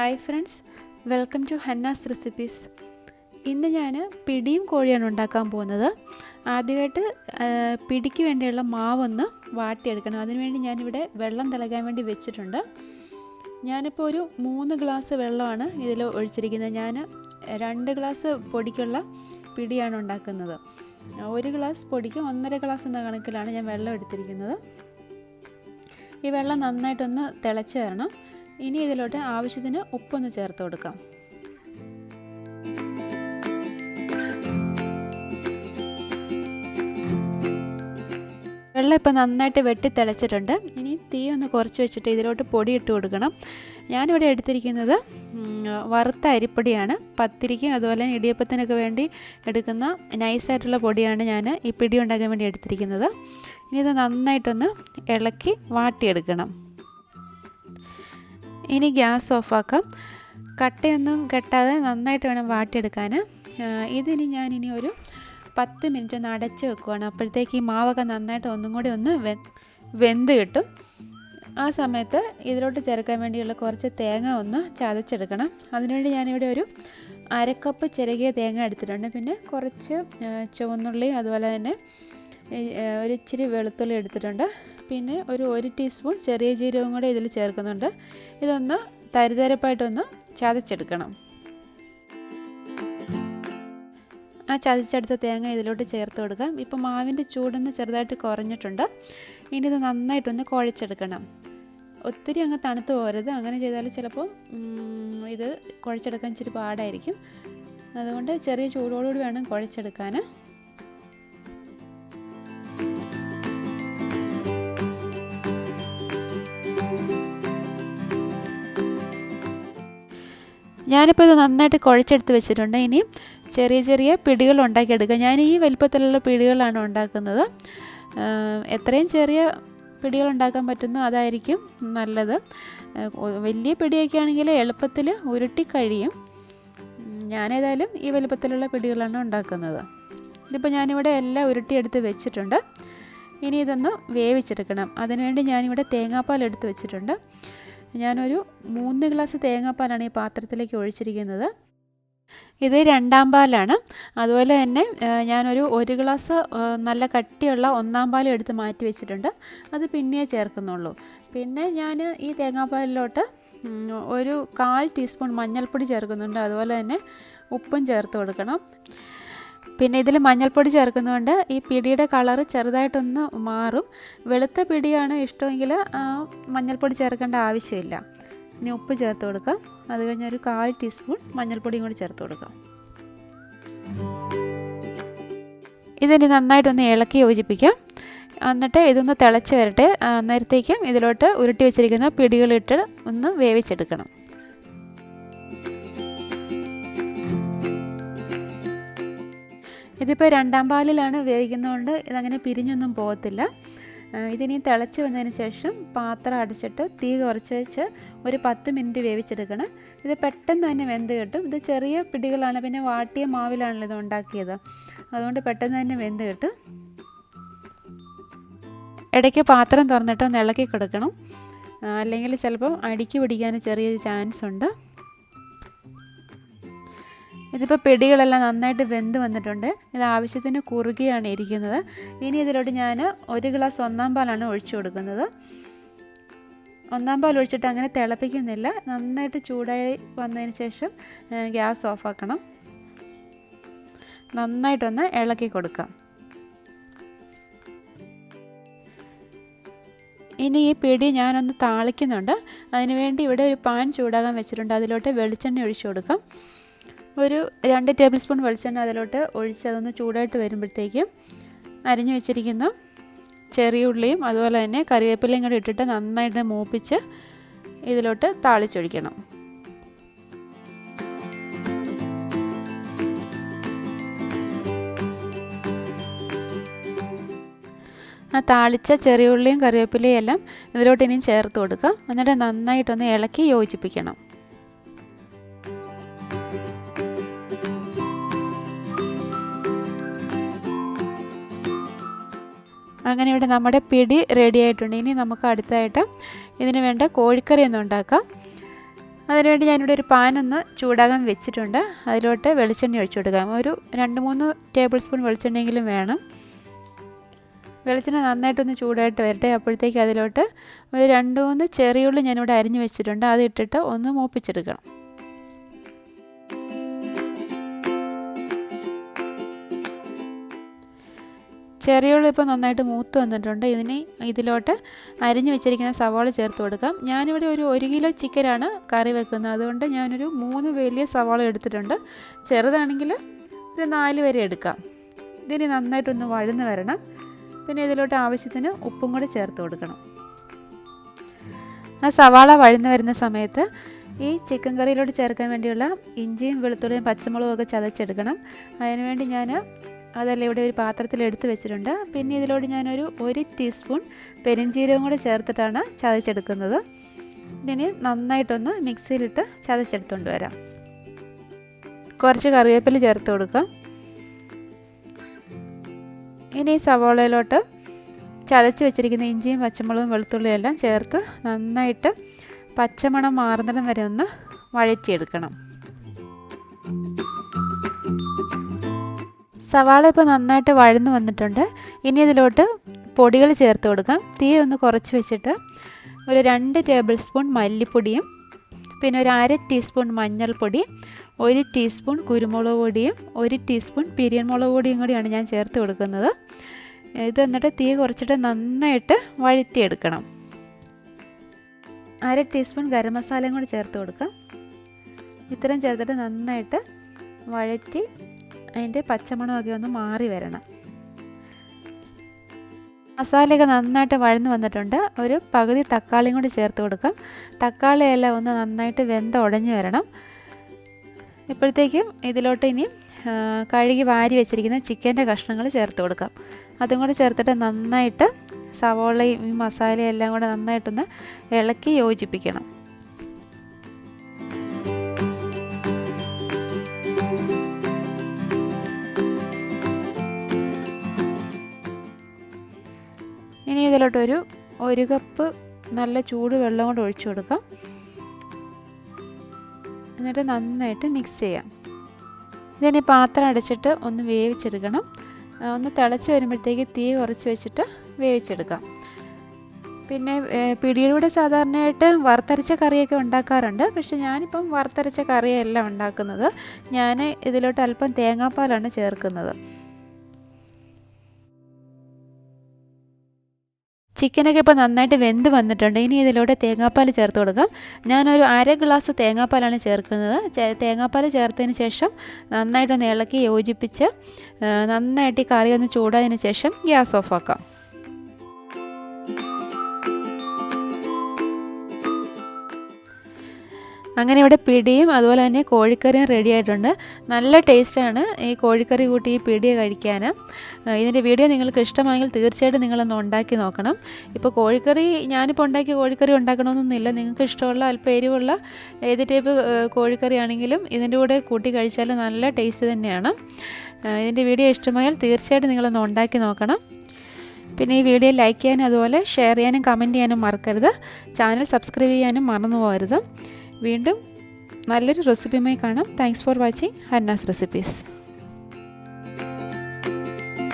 Hi friends, welcome to Hannah's recipes. ഇന്ന് ഞാൻ പിടിയും കോഴിയാണ് ഉണ്ടാക്കാൻ പോകുന്നത്. ആദ്യമായിട്ട് പിടിക്ക് വേണ്ടിയുള്ള മാവൊന്ന് വാട്ടിയെടുക്കണം. അതിനുവേണ്ടി ഞാനിവിടെ വെള്ളം തിളയ്ക്കാൻ വേണ്ടി വെച്ചിട്ടുണ്ട്. ഞാനിപ്പോൾ ഒരു 3 ഗ്ലാസ് വെള്ളമാണ് ഇതിൽ ഒഴിച്ചിരിക്കുന്നത്. ഞാൻ 2 ഗ്ലാസ് പൊടിക്കുള്ള പിടിയാണ് ഉണ്ടാക്കുന്നത്. 1 ഗ്ലാസ് പൊടിക്ക് 1.5 ഗ്ലാസ് എന്ന കണക്കിലാണ് ഞാൻ വെള്ളം എടുത്തിരിക്കുന്നത്. ഈ വെള്ളം നന്നായിട്ടൊന്ന് തിളച്ച് വരണം. ഇനി ഇതിലോട്ട് ആവശ്യത്തിന് ഉപ്പൊന്ന് ചേർത്ത് കൊടുക്കാം. വെള്ളം ഇപ്പോൾ നന്നായിട്ട് വെട്ടി തിളച്ചിട്ടുണ്ട്. ഇനി തീ ഒന്ന് കുറച്ച് വെച്ചിട്ട് ഇതിലോട്ട് പൊടി ഇട്ട് കൊടുക്കണം. ഞാനിവിടെ എടുത്തിരിക്കുന്നത് വറുത്ത അരിപ്പൊടിയാണ്. പത്തിരിക്കും അതുപോലെ ഇടിയപ്പത്തിനൊക്കെ വേണ്ടി എടുക്കുന്ന നൈസായിട്ടുള്ള പൊടിയാണ് ഞാൻ ഈ പിടി ഉണ്ടാക്കാൻ വേണ്ടി എടുത്തിരിക്കുന്നത്. ഇനി ഇത് നന്നായിട്ടൊന്ന് ഇളക്കി വാട്ടിയെടുക്കണം. ഇനി ഗ്യാസ് ഓഫാക്കാം. കട്ടയൊന്നും കെട്ടാതെ നന്നായിട്ട് വേണം വാട്ടിയെടുക്കാൻ. ഇതിനി ഞാനിനി ഒരു 10 മിനിറ്റ് ഒന്ന് അടച്ച് വെക്കുവാണ്. അപ്പോഴത്തേക്ക് ഈ മാവൊക്കെ നന്നായിട്ട് ഒന്നും കൂടി ഒന്ന് വെന്ത് കിട്ടും. ആ സമയത്ത് ഇതിലോട്ട് ചേർക്കാൻ വേണ്ടിയുള്ള കുറച്ച് തേങ്ങ ഒന്ന് ചതച്ചെടുക്കണം. അതിനുവേണ്ടി ഞാനിവിടെ ഒരു 1/2 കപ്പ് ചിരകിയ തേങ്ങ എടുത്തിട്ടുണ്ട്. പിന്നെ കുറച്ച് ചുവന്നുള്ളി, അതുപോലെ തന്നെ ഒരു ഇച്ചിരി വെളുത്തുള്ളി എടുത്തിട്ടുണ്ട്. പിന്നെ ഒരു 1 ടീസ്പൂൺ ചെറിയ ജീരകം കൂടെ ഇതിൽ ചേർക്കുന്നുണ്ട്. ഇതൊന്ന് തരിതരപ്പായിട്ടൊന്ന് ചതച്ചെടുക്കണം. ആ ചതച്ചെടുത്ത തേങ്ങ ഇതിലോട്ട് ചേർത്ത് കൊടുക്കാം. ഇപ്പോൾ മാവിൻ്റെ ചൂടൊന്ന് ചെറുതായിട്ട് കുറഞ്ഞിട്ടുണ്ട്. ഇനി ഇത് നന്നായിട്ടൊന്ന് കുഴച്ചെടുക്കണം. ഒത്തിരി അങ്ങ് തണുത്ത് പോകരുത്. അങ്ങനെ ചെയ്താൽ ചിലപ്പോൾ ഇത് കുഴച്ചെടുക്കാൻ ഇച്ചിരി പാടായിരിക്കും. അതുകൊണ്ട് ചെറിയ ചൂടോടുകൂടി വേണം കുഴച്ചെടുക്കാൻ. ഞാനിപ്പോൾ ഇത് നന്നായിട്ട് കുഴച്ചെടുത്ത് വെച്ചിട്ടുണ്ട്. ഇനി ചെറിയ ചെറിയ പിടികൾ ഉണ്ടാക്കിയെടുക്കുക. ഞാൻ ഈ വലിപ്പത്തിലുള്ള പിടികളാണ് ഉണ്ടാക്കുന്നത്. എത്രയും ചെറിയ പിടികൾ ഉണ്ടാക്കാൻ പറ്റുന്നു അതായിരിക്കും നല്ലത്. വലിയ പിടിയൊക്കെ ആണെങ്കിൽ എളുപ്പത്തിൽ ഉരുട്ടി കഴിയും. ഞാനേതായാലും ഈ വലിപ്പത്തിലുള്ള പിടികളാണ് ഉണ്ടാക്കുന്നത്. ഇതിപ്പോൾ ഞാനിവിടെ എല്ലാം ഉരുട്ടിയെടുത്ത് വെച്ചിട്ടുണ്ട്. ഇനി ഇതൊന്ന് വേവിച്ചെടുക്കണം. അതിനുവേണ്ടി ഞാനിവിടെ തേങ്ങാപ്പാൽ എടുത്ത് വെച്ചിട്ടുണ്ട്. ഞാനൊരു 3 ഗ്ലാസ് തേങ്ങാപ്പാലാണ് ഈ പാത്രത്തിലേക്ക് ഒഴിച്ചിരിക്കുന്നത്. ഇത് 2ാം പാലാണ്. അതുപോലെ തന്നെ ഞാനൊരു 1 ഗ്ലാസ് നല്ല കട്ടിയുള്ള 1ാം പാലും എടുത്ത് മാറ്റി വെച്ചിട്ടുണ്ട്. അത് പിന്നെ ചേർക്കുന്നുള്ളൂ. പിന്നെ ഞാൻ ഈ തേങ്ങാപ്പാലിലോട്ട് ഒരു 1/4 ടീസ്പൂൺ മഞ്ഞൾപ്പൊടി ചേർക്കുന്നുണ്ട്. അതുപോലെ തന്നെ ഉപ്പും ചേർത്ത് കൊടുക്കണം. പിന്നെ ഇതിൽ മഞ്ഞൾപ്പൊടി ചേർക്കുന്നതുകൊണ്ട് ഈ പിടിയുടെ കളറ് ചെറുതായിട്ടൊന്ന് മാറും. വെളുത്ത പിടിയാണ് ഇഷ്ടമെങ്കിൽ മഞ്ഞൾപ്പൊടി ചേർക്കേണ്ട ആവശ്യമില്ല. ഇനി ഉപ്പ് ചേർത്ത് കൊടുക്കാം. അത് കഴിഞ്ഞ് ഒരു 1/4 ടീസ്പൂൺ മഞ്ഞൾപ്പൊടിയും കൂടി ചേർത്ത് കൊടുക്കാം. ഇതിനി നന്നായിട്ടൊന്ന് ഇളക്കി യോജിപ്പിക്കാം. എന്നിട്ട് ഇതൊന്ന് തിളച്ച് വരട്ടെ. അന്നേരത്തേക്കും ഇതിലോട്ട് ഉരുട്ടി വെച്ചിരിക്കുന്ന പിടികളിട്ട് ഒന്ന് വേവിച്ചെടുക്കണം. ഇതിപ്പോൾ 2ാം പാലിലാണ് വേവിക്കുന്നതുകൊണ്ട് ഇതങ്ങനെ പിരിഞ്ഞൊന്നും പോകത്തില്ല. ഇതിനി തിളച്ച് വന്നതിന് ശേഷം പാത്രം അടച്ചിട്ട് തീ കുറച്ച് വെച്ച് ഒരു 10 മിനിറ്റ് വേവിച്ചെടുക്കണം. ഇത് പെട്ടെന്ന് തന്നെ വെന്ത് കിട്ടും. ഇത് ചെറിയ പിടികളാണ്, പിന്നെ വാട്ടിയ മാവിലാണല്ലോ ഇത് ഉണ്ടാക്കിയത്. അതുകൊണ്ട് പെട്ടെന്ന് തന്നെ വെന്ത് കിട്ടും. ഇടയ്ക്ക് പാത്രം തുറന്നിട്ട് ഒന്ന് ഇളക്കി കൊടുക്കണം. അല്ലെങ്കിൽ ചിലപ്പോൾ അടിക്ക് പിടിക്കാൻ ചെറിയൊരു ചാൻസ് ഉണ്ട്. ഇതിപ്പോൾ പിടികളെല്ലാം നന്നായിട്ട് വെന്ത് വന്നിട്ടുണ്ട്. ഇത് ആവശ്യത്തിന് കുറുകിയാണ് ഇരിക്കുന്നത്. ഇനി ഇതിലോട്ട് ഞാൻ 1 ഗ്ലാസ് 1ാം പാലാണ് ഒഴിച്ചു കൊടുക്കുന്നത്. 1ാം പാൽ ഒഴിച്ചിട്ട് അങ്ങനെ തിളപ്പിക്കുന്നില്ല. നന്നായിട്ട് ചൂടായി വന്നതിന് ശേഷം ഗ്യാസ് ഓഫാക്കണം. നന്നായിട്ടൊന്ന് ഇളക്കി കൊടുക്കാം. ഇനി ഈ പിടി ഞാനൊന്ന് താളിക്കുന്നുണ്ട്. അതിനുവേണ്ടി ഇവിടെ ഒരു പാൻ ചൂടാകാൻ വെച്ചിട്ടുണ്ട്. അതിലോട്ട് വെളിച്ചെണ്ണ ഒഴിച്ചു കൊടുക്കാം. ഒരു 2 ടേബിൾ സ്പൂൺ വെളിച്ചെണ്ണ അതിലോട്ട് ഒഴിച്ച് അതൊന്ന് ചൂടായിട്ട് വരുമ്പോഴത്തേക്കും അരിഞ്ഞു വെച്ചിരിക്കുന്ന ചെറിയ ഉള്ളിയും അതുപോലെ തന്നെ കറിവേപ്പിലയും കൂടി ഇട്ടിട്ട് നന്നായിട്ട് മൂപ്പിച്ച് ഇതിലോട്ട് താളിച്ചൊഴിക്കണം. ആ താളിച്ച ചെറിയ ഉള്ളിയും കറിവേപ്പിലയും എല്ലാം ഇതിലോട്ട് ഇനിയും ചേർത്ത് കൊടുക്കുക. എന്നിട്ട് നന്നായിട്ടൊന്ന് ഇളക്കി യോജിപ്പിക്കണം. അങ്ങനെ ഇവിടെ നമ്മുടെ പിടി റെഡി ആയിട്ടുണ്ട്. ഇനി നമുക്ക് അടുത്തായിട്ട് ഇതിന് വേണ്ട കോഴിക്കറി ഒന്ന് ഉണ്ടാക്കാം. അതിനുവേണ്ടി ഞാനിവിടെ ഒരു പാൻ ഒന്ന് ചൂടാകാൻ വെച്ചിട്ടുണ്ട്. അതിലോട്ട് വെളിച്ചെണ്ണ ഒഴിച്ചു കൊടുക്കാം. ഒരു 2-3 ടേബിൾ സ്പൂൺ വെളിച്ചെണ്ണയെങ്കിലും വേണം. വെളിച്ചെണ്ണ നന്നായിട്ടൊന്ന് ചൂടായിട്ട് വരട്ടെ. അപ്പോഴത്തേക്ക് അതിലോട്ട് ഒരു 2-3 ചെറിയുള്ളി ഞാനിവിടെ അരിഞ്ഞ് വെച്ചിട്ടുണ്ട്. അത് ഇട്ടിട്ട് ഒന്ന് മൂപ്പിച്ചെടുക്കണം. ചെറിയുള്ളി ഇപ്പോൾ നന്നായിട്ട് മൂത്ത് വന്നിട്ടുണ്ട്. ഇതിലോട്ട് അരിഞ്ഞ് വെച്ചിരിക്കുന്ന സവാള ചേർത്ത് കൊടുക്കാം. ഞാനിവിടെ ഒരു 1 കിലോ ചിക്കനാണ് കറി വെക്കുന്നത്. അതുകൊണ്ട് ഞാനൊരു 3 വലിയ സവാള എടുത്തിട്ടുണ്ട്. ചെറുതാണെങ്കിൽ ഒരു 4 വരെ എടുക്കാം. ഇതിന് നന്നായിട്ടൊന്ന് വഴന്ന് വരണം. പിന്നെ ഇതിലോട്ട് ആവശ്യത്തിന് ഉപ്പും കൂടി ചേർത്ത് കൊടുക്കണം. ആ സവാള വഴന്ന് വരുന്ന സമയത്ത് ഈ ചിക്കൻ കറിയിലോട്ട് ചേർക്കാൻ വേണ്ടിയുള്ള ഇഞ്ചിയും വെളുത്തുള്ളിയും പച്ചമുളകും ഒക്കെ ചതച്ചെടുക്കണം. അതിനുവേണ്ടി അതെല്ലാം ഇവിടെ ഒരു പാത്രത്തിൽ എടുത്ത് വെച്ചിട്ടുണ്ട്. പിന്നെ ഇതിലോട്ട് ഞാനൊരു 1 ടീസ്പൂൺ പെരുംജീരകം കൂടി ചേർത്തിട്ടാണ് ചതച്ചെടുക്കുന്നത്. ഇനി നന്നായിട്ടൊന്ന് മിക്സിയിലിട്ട് ചതച്ചെടുത്തുകൊണ്ട് വരാം. കുറച്ച് കറിവേപ്പില ചേർത്ത് കൊടുക്കാം. ഇനി സവാളയിലോട്ട് ചതച്ച് വെച്ചിരിക്കുന്ന ഇഞ്ചിയും പച്ചമുളകും വെളുത്തുള്ളിയും എല്ലാം ചേർത്ത് നന്നായിട്ട് പച്ചമണം മാറുന്നിടം വരെ ഒന്ന് വഴറ്റിയെടുക്കണം. സവാള ഇപ്പോൾ നന്നായിട്ട് വഴന്ന് വന്നിട്ടുണ്ട്. ഇനി ഇതിലോട്ട് പൊടികൾ ചേർത്ത് കൊടുക്കാം. തീ ഒന്ന് കുറച്ച് വെച്ചിട്ട് ഒരു 2 ടേബിൾ സ്പൂൺ മല്ലിപ്പൊടിയും പിന്നെ ഒരു 1/2 ടീസ്പൂൺ മഞ്ഞൾപ്പൊടി, 1 ടീസ്പൂൺ കുരുമുളക് പൊടിയും 1 ടീസ്പൂൺ പിരിയൻ മുളക് പൊടിയും കൂടിയാണ് ഞാൻ ചേർത്ത് കൊടുക്കുന്നത്. ഇത് എന്നിട്ട് തീ കുറച്ചിട്ട് നന്നായിട്ട് വഴറ്റിയെടുക്കണം. 1/2 ടീസ്പൂൺ ഗരം മസാലയും കൂടി ചേർത്ത് കൊടുക്കാം. ഇത്രയും ചേർത്തിട്ട് നന്നായിട്ട് വഴറ്റി അതിൻ്റെ പച്ചമണമൊക്കെ ഒന്ന് മാറി വരണം. മസാലയൊക്കെ നന്നായിട്ട് വഴന്ന് വന്നിട്ടുണ്ട്. ഒരു പകുതി തക്കാളിയും കൂടി ചേർത്ത് കൊടുക്കാം. തക്കാളിയെല്ലാം ഒന്ന് നന്നായിട്ട് വെന്ത് ഉടഞ്ഞ് വരണം. ഇപ്പോഴത്തേക്കും ഇതിലോട്ട് ഇനി കഴുകി വാരി വെച്ചിരിക്കുന്ന ചിക്കൻ്റെ കഷ്ണങ്ങൾ ചേർത്ത് കൊടുക്കാം. അതും കൂടി ചേർത്തിട്ട് നന്നായിട്ട് സവോളയും ഈ മസാലയും എല്ലാം കൂടെ നന്നായിട്ടൊന്ന് ഇളക്കി യോജിപ്പിക്കണം. ഇനി ഇതിലോട്ടൊരു 1 കപ്പ് നല്ല ചൂട് വെള്ളം കൂടെ ഒഴിച്ചു കൊടുക്കാം. എന്നിട്ട് നന്നായിട്ട് മിക്സ് ചെയ്യാം. ഇതിനി പാത്രം അടച്ചിട്ട് ഒന്ന് വേവിച്ചെടുക്കണം. ഒന്ന് തിളച്ച് വരുമ്പോഴത്തേക്ക് തീ കുറച്ച് വെച്ചിട്ട് വേവിച്ചെടുക്കാം. പിന്നെ പിടിയിലൂടെ സാധാരണയായിട്ട് വറുത്തരച്ച കറിയൊക്കെ ഉണ്ടാക്കാറുണ്ട്. പക്ഷെ ഞാനിപ്പം വറുത്തരച്ച കറിയല്ല ഉണ്ടാക്കുന്നത്. ഞാൻ ഇതിലോട്ട് അല്പം തേങ്ങാപ്പാലാണ് ചേർക്കുന്നത്. ചിക്കനൊക്കെ ഇപ്പോൾ നന്നായിട്ട് വെന്ത് വന്നിട്ടുണ്ട്. ഇനി ഇതിലൂടെ തേങ്ങാപ്പാൽ ചേർത്ത് കൊടുക്കാം. ഞാനൊരു 1/2 ഗ്ലാസ് തേങ്ങാപ്പാലാണ് ചേർക്കുന്നത്. തേങ്ങാപ്പാൽ ചേർത്തതിന് ശേഷം നന്നായിട്ടൊന്ന് ഇളക്കി യോജിപ്പിച്ച് നന്നായിട്ട് ഈ കറി ഒന്ന് ചൂടായതിന് ശേഷം ഗ്യാസ് ഓഫാക്കാം. അങ്ങനെ ഇവിടെ പിടിയും അതുപോലെ തന്നെ കോഴിക്കറിയും റെഡി ആയിട്ടുണ്ട്. നല്ല ടേസ്റ്റാണ് ഈ കോഴിക്കറി കൂട്ടി ഈ പിടി കഴിക്കാൻ. ഇതിൻ്റെ വീഡിയോ നിങ്ങൾക്ക് ഇഷ്ടമായെങ്കിൽ തീർച്ചയായിട്ടും നിങ്ങളൊന്ന് ഉണ്ടാക്കി നോക്കണം. ഇപ്പോൾ കോഴിക്കറി ഞാനിപ്പോൾ ഉണ്ടാക്കിയ കോഴിക്കറി ഉണ്ടാക്കണമെന്നൊന്നുമില്ല. നിങ്ങൾക്ക് ഇഷ്ടമുള്ള അല്പം എരിവുള്ള ഏത് ടൈപ്പ് കോഴിക്കറി ആണെങ്കിലും ഇതിൻ്റെ കൂടെ കൂട്ടി കഴിച്ചാൽ നല്ല ടേസ്റ്റ് തന്നെയാണ്. ഇതിൻ്റെ വീഡിയോ ഇഷ്ടമായാൽ തീർച്ചയായിട്ടും നിങ്ങളൊന്ന് ഉണ്ടാക്കി നോക്കണം. പിന്നെ ഈ വീഡിയോ ലൈക്ക് ചെയ്യാനും അതുപോലെ ഷെയർ ചെയ്യാനും കമൻറ്റ് ചെയ്യാനും മറക്കരുത്. ചാനൽ സബ്സ്ക്രൈബ് ചെയ്യാനും മറന്നു പോകരുത്. വീണ്ടും നല്ലൊരു റെസിപ്പിയുമായി കാണാം. Thanks for watching Hannah's recipes.